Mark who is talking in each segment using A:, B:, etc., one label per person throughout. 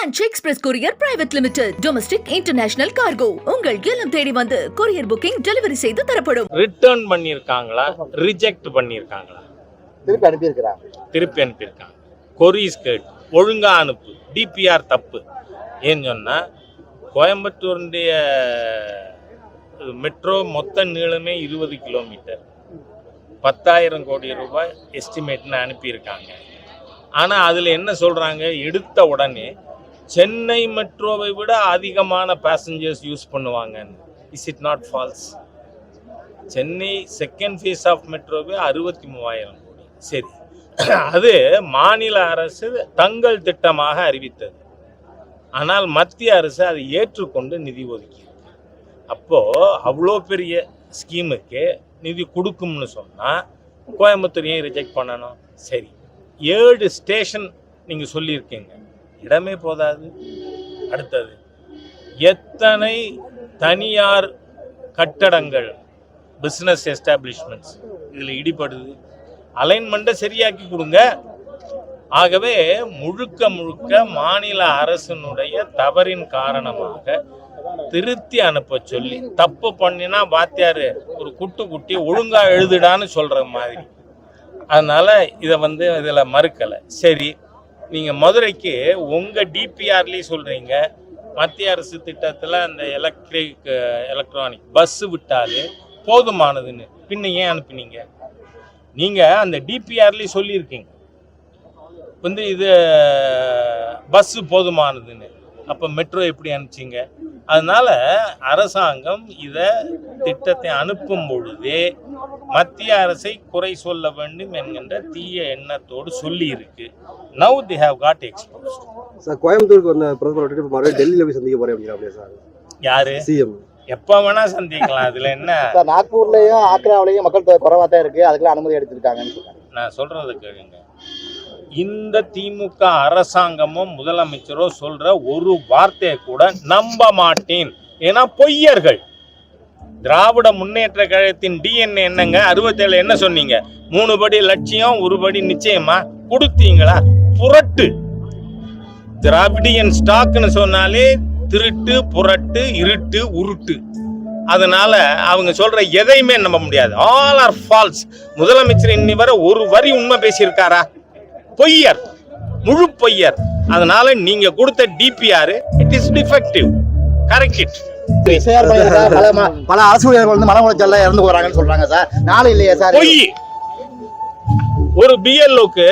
A: French Express Courier Private Limited. Domestic International Cargo. உங்கள் இல்லம் தேடி வந்து courier booking delivery செய்து தரப்படும்.
B: ரிட்டர்ன் பண்ணியிருக்காங்களா, ரிஜெக்ட் பண்ணியிருக்காங்களா? திருப்பி அனுப்பியிருக்காங்க. கொரீஸ் கேட் ஒழுங்கா அனுப்பு, டிபிஆர் தப்பு. ஏன்னு சொன்னால் கோயம்புத்தூருடைய மெட்ரோ மொத்த நீளமே 20 கிலோமீட்டர், 10,000 கோடி ரூபாய் எஸ்டிமேட்னு அனுப்பியிருக்காங்க. ஆனால் அதில் என்ன சொல்கிறாங்க, எடுத்த உடனே சென்னை மெட்ரோவை விட அதிகமான பேசஞ்சர்ஸ் யூஸ் பண்ணுவாங்கன்னு. Is it not false? Chennai second phase of மெட்ரோவே 63,000 கோடி. சரி, அது மாநில அரசு தங்கள் திட்டமாக அறிவித்தது. ஆனால் மத்திய அரசு அதை ஏற்றுக்கொண்டு நிதி ஒதுக்கியிருக்கு. அப்போது அவ்வளோ பெரிய ஸ்கீமுக்கு நிதி கொடுக்கும்னு சொன்னால் கோயம்புத்தூர் ஏன் ரிஜெக்ட் பண்ணணும்? சரி, 7 ஸ்டேஷன் நீங்கள் சொல்லியிருக்கீங்க, இடமே போதாது. அடுத்தது எத்தனை தனியார் கட்டடங்கள், பிஸ்னஸ் எஸ்டாப்ளிஷ்மெண்ட்ஸ் இதில் இடிபடுது? அலைன்மெண்ட்டை சரியாக்கி கொடுங்க. ஆகவே முழுக்க முழுக்க மாநில அரசினுடைய தவறின் காரணமாக திருத்தி அனுப்ப சொல்லி, தப்பு பண்ணினா வாத்தியார் ஒரு குட்டி ஒழுங்காக எழுதுடான்னு சொல்கிற மாதிரி. அதனால் இதை இதில் மறுக்கலை. சரி, நீங்கள் மதுரைக்கு உங்கள் டிபிஆர்லேயும் சொல்கிறீங்க மத்திய அரசு திட்டத்தில் அந்த எலக்ட்ரானிக் பஸ்ஸு விட்டாலே போதுமானதுன்னு. பின்ன ஏன் அனுப்புனீங்க? நீங்கள் அந்த டிபிஆர்லேயும் சொல்லியிருக்கீங்க இது பஸ்ஸு போதுமானதுன்னு. அப்போ மெட்ரோ எப்படி அனுப்பிச்சிங்க? அதனால் அரசாங்கம் இதை திட்டத்தை அனுப்பும் பொழுதே மத்திய அரசை குறை சொல்ல வேண்டும் என்கின்ற தீய எண்ணத்தோடு சொல்லி இருக்கு. Now the have God exposed.
C: Sir, கோயம்புத்தூருக்கு வந்த பிரதமர் மறுபடியும் டெல்லியில் போய் சந்திக்க போறேன் அப்படிங்கிற சார். யாரு? சிஎம்.
B: எப்போ வேணா சந்திக்கலாம். அதுல என்ன
D: சார், நாக்பூர்லயும் ஆக்ராவிலையும் மக்கள் தொகை குறைவா தான் இருக்கு, அதுக்கெல்லாம் அனுமதி எடுத்துக்கிட்டாங்கன்னு சொல்றாங்க.
B: நான் சொல்றது கேளுங்க. இந்த திமுக அரசாங்கமும் முதலமைச்சரோ சொல்ற ஒரு வார்த்தையை கூட நம்ப மாட்டேன். ஏன்னா பொய்யர்கள். திராவிட முன்னேற்ற கழகத்தின் டிஎன்ஏ என்னங்க? 67 என்ன சொன்னீங்க? 3 படி லட்சியம், 1 படி நிச்சயமா கொடுத்தீங்களா? புரட்டு. திராவிடியன் ஸ்டாக்னு சொன்னாலே திருட்டு, புரட்டு, இருட்டு, உருட்டு. அதனால அவங்க சொல்ற எதையுமே நம்ப முடியாது. All or false. முதலமைச்சர் இன்னி வரை ஒரு வரி உண்மை பேசியிருக்காரா? பொய்யர், முழு பொய்யர். அதனால நீங்க கொடுத்த DPR it is defective. Correct it.
D: பல அரசு ஊழியர்கள் மன உளைச்சல்ல இறந்து போறாங்கன்னு சொல்றாங்க சார். நாளை இல்லையா சார்?
B: பொய். ஒரு பிஎல்ஓக்கு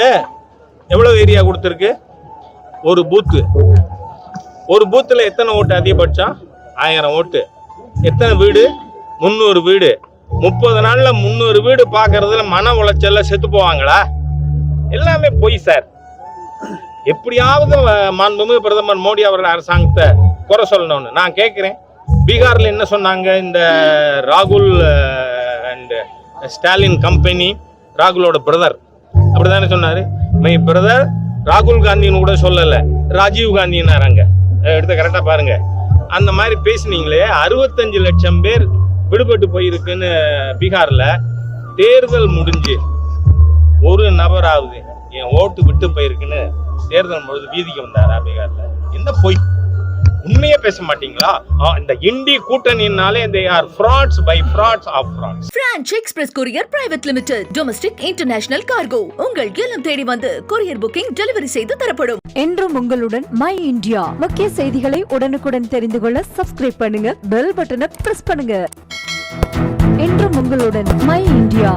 B: எவ்வளவு ஏரியா கொடுத்திருக்கு? ஒரு பூத்துல எத்தனை ஓட்டு அதிகபட்சம்? 1000 ஓட்டு. எத்தனை வீடு? 300 வீடு. 30 நாள்ல 300 வீடு பாக்குறதுல மன உளைச்சல்ல செத்து போவாங்களா? எல்லாமே பொய் சார். எப்படியாவது மாண்புமிகு பிரதமர் மோடி அவர்கள் அரசாங்கத்தை குறை சொல்லணும்னு நான் கேட்கிறேன். பீகார்ல என்ன சொன்னாங்க? இந்த ராகுல் அண்ட் ஸ்டாலின் கம்பெனி, ராகுலோட பிரதர் அப்படித்தானே சொன்னாரு. மை பிரதர் ராகுல் காந்தின்னு கூட சொல்லல, ராஜீவ் காந்தின்னாராங்க. எடுத்து கரெக்டா பாருங்க. அந்த மாதிரி பேசினீங்களே. 65 லட்சம் பேர் விடுபட்டு போயிருக்குன்னு பீகார்ல. தேர்தல் முடிஞ்சு ஒரு நபராவது என் ஓட்டு விட்டு போயிருக்குன்னு தேர்தல் பொழுது வீதிக்கு வந்தாரா பீகார்ல? என்ன பொய்? உண்மையே பேச மாட்டீங்களா? இந்த indie கூட்டணினாலே they are frauds by frauds of frauds.
A: French Express Courier Private Limited. Domestic International Cargo. உங்கள் இல்லம் தேடி வந்து courier booking delivery செய்து தரப்படும்.
E: என்றும் உங்களுடன் மை இந்தியா. முக்கிய செய்திகளை உடனுக்குடன் தெரிந்து கொள்ள சப்ஸ்கிரைப் பண்ணுங்க, பெல் பட்டனை பிரஸ் பண்ணுங்க. என்றும் உங்களுடன் மை இந்தியா.